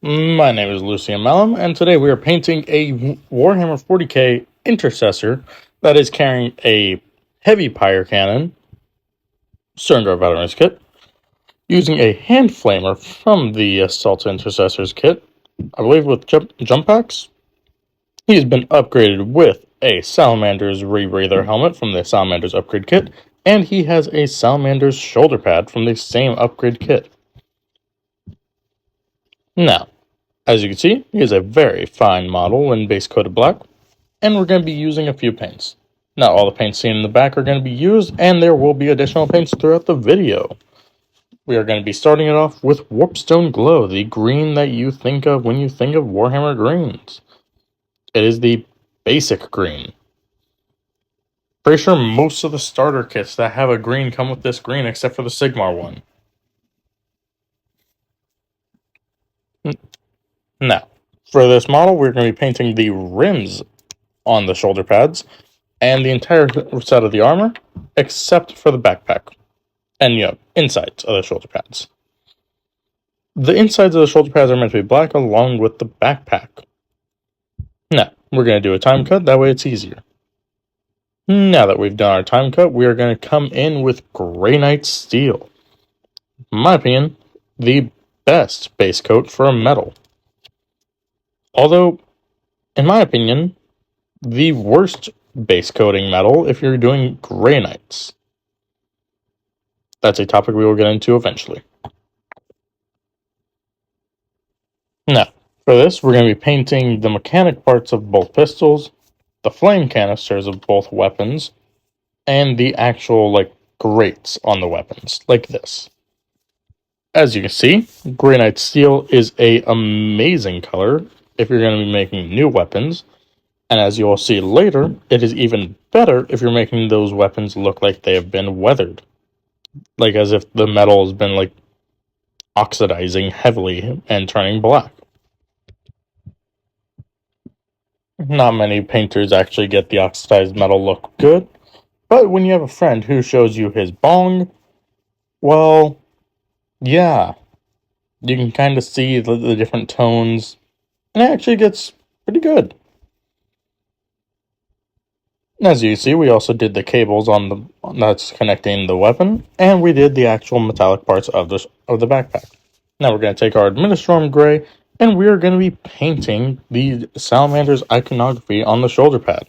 My name is Lucian Mellum, and today we are painting a Warhammer 40k intercessor that is carrying a heavy pyre cannon, Sterndor Veterans kit, using a hand flamer from the Assault Intercessors kit, I believe with jump packs. He's been upgraded with a Salamnders Rebreather helmet from the Salamnders upgrade kit, and he has a Salamnders shoulder pad from the same upgrade kit. Now, as you can see, he is a very fine model when base coated black, and we're going to be using a few paints. Not all the paints seen in the back are going to be used, and there will be additional paints throughout the video. We are going to be starting it off with Warpstone Glow, the green that you think of when you think of Warhammer greens. It is the basic green. Pretty sure most of the starter kits that have a green come with this green, except for the Sigmar one. Now, for this model, we're going to be painting the rims on the shoulder pads, and the entire set of the armor, except for the backpack. And, insides of the shoulder pads. The insides of the shoulder pads are meant to be black along with the backpack. Now, we're going to do a time cut, that way it's easier. Now that we've done our time cut, we are going to come in with Grey Knight Steel. In my opinion, the best base coat for a metal. Although, in my opinion, the worst base coating metal if you're doing Grey Knights. That's a topic we will get into eventually. Now, for this, we're going to be painting the mechanic parts of both pistols, the flame canisters of both weapons, and the actual, grates on the weapons, like this. As you can see, Grey Knight Steel is an amazing color if you're going to be making new weapons, and as you will see later, it is even better if you're making those weapons look like they have been weathered. Like as if the metal has been, oxidizing heavily and turning black. Not many painters actually get the oxidized metal look good, but when you have a friend who shows you his bong, well, yeah, you can kind of see the different tones, and it actually gets pretty good. As you see, we also did the cables that's connecting the weapon, and we did the actual metallic parts of the backpack. Now we're going to take our Administrum Gray, and we're going to be painting the Salamander's iconography on the shoulder pad.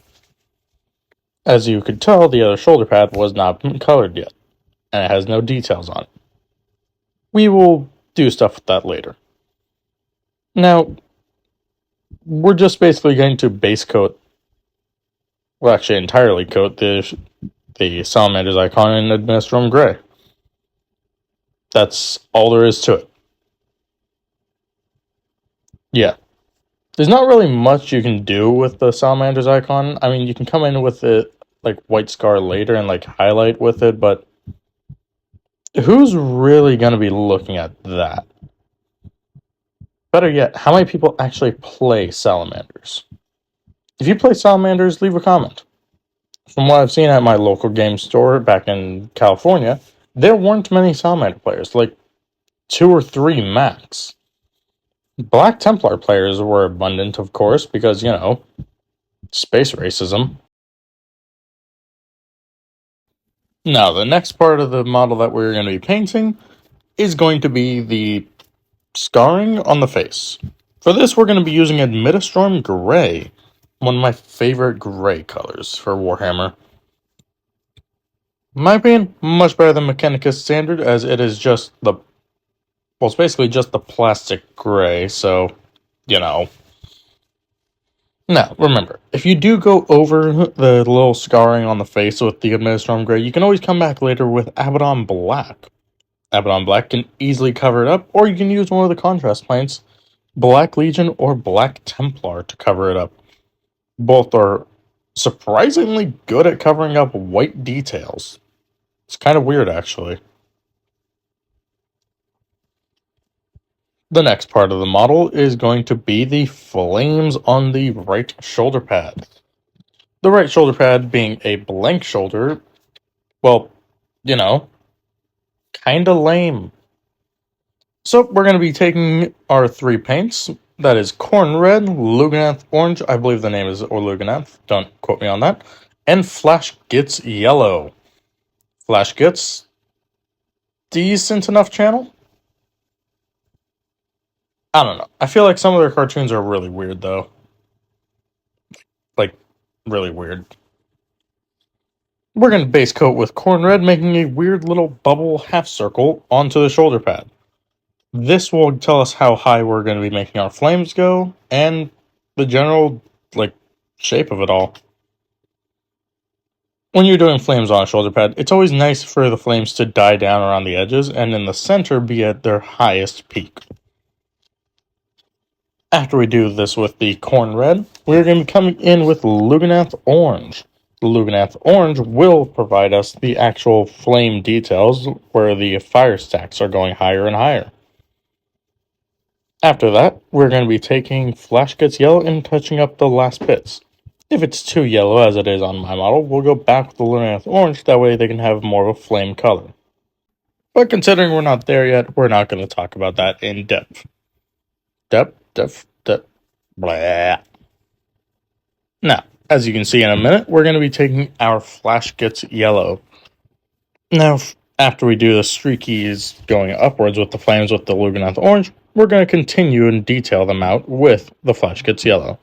As you could tell, the other shoulder pad was not colored yet, and it has no details on it. We will do stuff with that later. Now, we're just basically going to base coat, well actually entirely coat the Salamander's icon in Administrum Gray. That's all there is to it. Yeah. There's not really much you can do with the Salamander's icon. I mean, you can come in with it, White Scar later and, highlight with it, but who's really going to be looking at that? Better yet, how many people actually play Salamanders? If you play Salamanders, leave a comment. From what I've seen at my local game store back in California, there weren't many Salamander players, 2 or 3 max. Black Templar players were abundant, of course, because, space racism. Now, the next part of the model that we're going to be painting is going to be the scarring on the face. For this, we're going to be using Administrum Gray, one of my favorite gray colors for Warhammer. In my opinion, much better than Mechanicus Standard, as it is just it's basically just the plastic gray, so, Now, remember, if you do go over the little scarring on the face with the Administrum Gray, you can always come back later with Abaddon Black. Abaddon Black can easily cover it up, or you can use one of the contrast paints, Black Legion or Black Templar, to cover it up. Both are surprisingly good at covering up white details. It's kind of weird, actually. The next part of the model is going to be the flames on the right shoulder pad. The right shoulder pad being a blank shoulder, well, kinda lame. So we're going to be taking our 3 paints. That is Corn Red, Luganeth Orange, I believe the name is or Luganeth, don't quote me on that, and Flash Gets Yellow. Flash Gets, decent enough channel? I don't know. I feel like some of their cartoons are really weird, though. Like, really weird. We're going to base coat with Corn Red, making a weird little bubble half circle onto the shoulder pad. This will tell us how high we're going to be making our flames go, and the general, shape of it all. When you're doing flames on a shoulder pad, it's always nice for the flames to die down around the edges, and in the center be at their highest peak. After we do this with the Corn Red, we're going to be coming in with Luganeth Orange. The Luganeth Orange will provide us the actual flame details where the fire stacks are going higher and higher. After that, we're going to be taking Flash Gets Yellow and touching up the last bits. If it's too yellow, as it is on my model, we'll go back with the Luganeth Orange, that way they can have more of a flame color. But considering we're not there yet, we're not going to talk about that in depth. Depth, blah. Now, as you can see in a minute, we're going to be taking our Flash Gets Yellow. Now, after we do the streakies going upwards with the flames with the Luganeth Orange, we're going to continue and detail them out with the Flash Gets Yellow.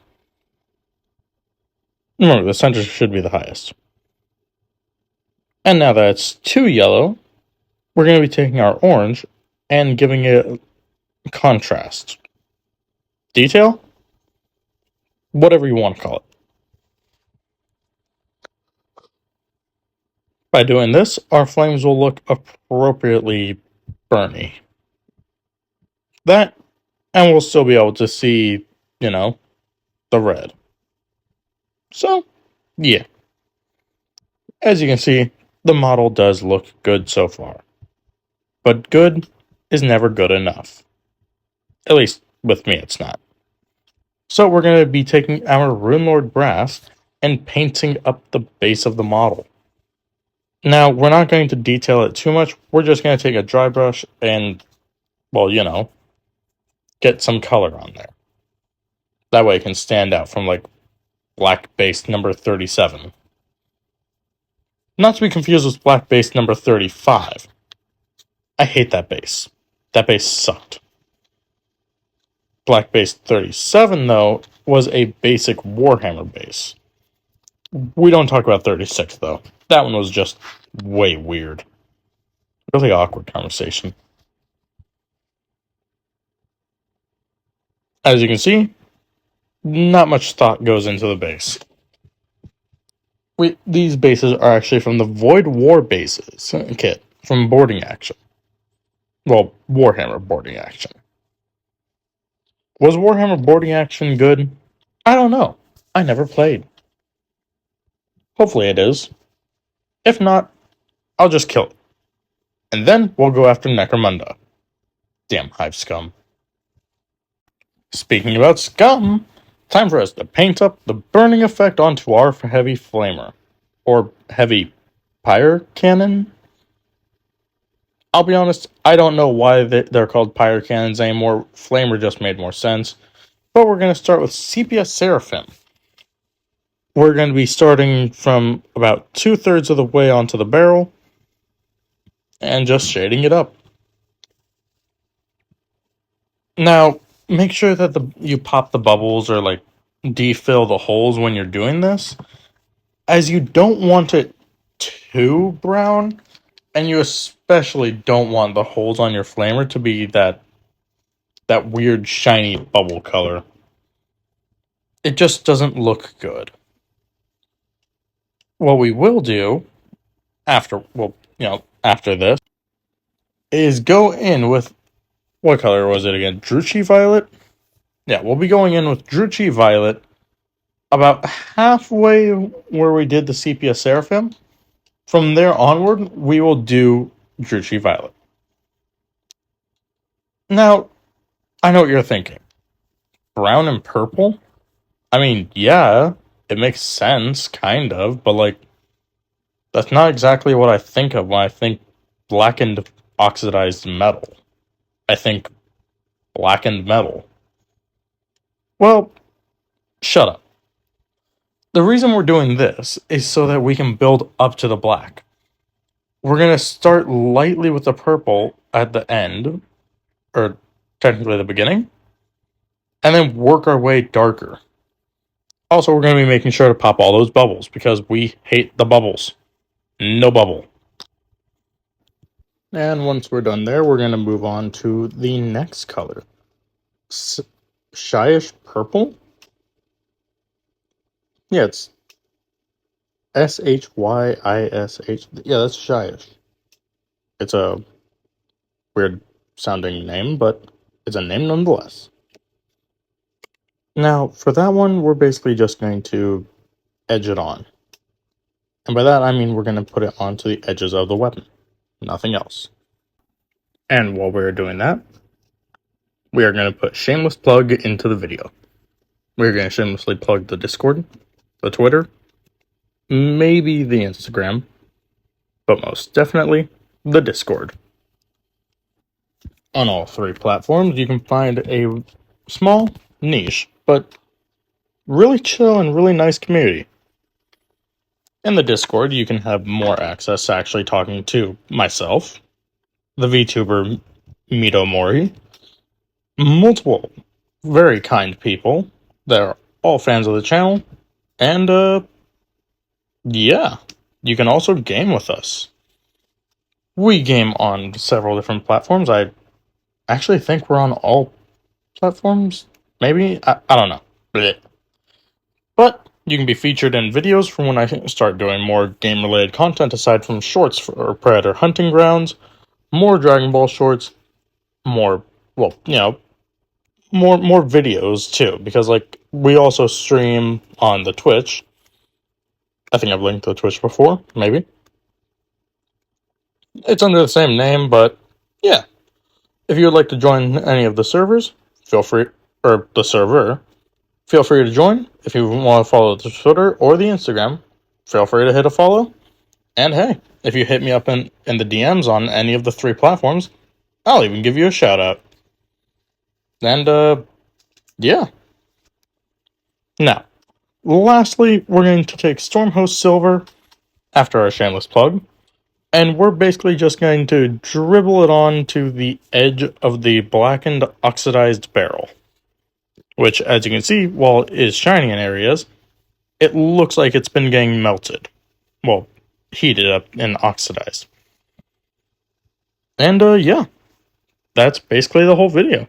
Remember, the center should be the highest. And now that it's too yellow, we're going to be taking our orange and giving it contrast. Detail? Whatever you want to call it. By doing this, our flames will look appropriately burny. That, and we'll still be able to see, the red. So, yeah. As you can see, the model does look good so far. But good is never good enough. At least, with me, it's not. So we're going to be taking our Runelord Brass and painting up the base of the model. Now, we're not going to detail it too much. We're just going to take a dry brush and, get some color on there. That way it can stand out from, black base number 37. Not to be confused with black base number 35. I hate that base. That base sucked. Black base 37, though, was a basic Warhammer base. We don't talk about 36, though. That one was just way weird. Really awkward conversation. As you can see, not much thought goes into the base. These bases are actually from the Void War bases kit from Boarding Action. Well, Warhammer Boarding Action. Was Warhammer Boarding Action good? I don't know. I never played. Hopefully it is. If not, I'll just kill it. And then we'll go after Necromunda. Damn hive scum. Speaking about scum, time for us to paint up the burning effect onto our heavy flamer. Or heavy pyre cannon? I'll be honest, I don't know why they're called pyre cannons anymore. Flamer just made more sense. But we're going to start with Sepia Seraphim. We're going to be starting from about 2/3 of the way onto the barrel and just shading it up. Now, make sure that you pop the bubbles or defill the holes when you're doing this, as you don't want it too brown, and you especially don't want the holes on your flamer to be that weird shiny bubble color. It just doesn't look good. What we will do after this is go in with, what color was it again? Druchii Violet? Yeah, we'll be going in with Druchii Violet about halfway where we did the Sepia Seraphim. From there onward, we will do Druchii Violet. Now, I know what you're thinking. Brown and purple? I mean, yeah, it makes sense, kind of, but that's not exactly what I think of when I think blackened oxidized metal. I think blackened metal. Well, shut up. The reason we're doing this is so that we can build up to the black. We're going to start lightly with the purple at the end, or technically the beginning, and then work our way darker. Also, we're going to be making sure to pop all those bubbles, because we hate the bubbles. No bubble. And once we're done there, we're going to move on to the next color. Shyish purple? Yeah, it's Shyish. Yeah, that's Shyish. It's a weird sounding name, but it's a name nonetheless. Now, for that one, we're basically just going to edge it on. And by that, I mean we're going to put it onto the edges of the weapon. Nothing else. And while we're doing that, we are going to put shameless plug into the video. We're going to shamelessly plug the Discord, the Twitter, maybe the Instagram, but most definitely the Discord. On all three platforms, you can find a small, niche, but really chill and really nice community. In the Discord, you can have more access to actually talking to myself, the VTuber Mito Mori, multiple very kind people that are all fans of the channel, and yeah, you can also game with us. We game on several different platforms. I actually think we're on all platforms. Maybe? I don't know. Blech. But you can be featured in videos from when I start doing more game-related content aside from shorts for Predator Hunting Grounds, more Dragon Ball shorts, more, well, you know, more videos too, because like we also stream on the Twitch. I think I've linked the Twitch before, maybe. It's under the same name, but yeah. If you would like to join any of the servers, feel free, or the server, feel free to join. If you want to follow the Twitter or the Instagram, feel free to hit a follow. And hey, if you hit me up in the DMs on any of the three platforms, I'll even give you a shout out. And yeah. Now, lastly, we're going to take Stormhost Silver after our shameless plug, and we're basically just going to dribble it on to the edge of the blackened oxidized barrel. Which, as you can see, while it is shining in areas, it looks like it's been getting melted. Well, heated up and oxidized. And yeah, that's basically the whole video.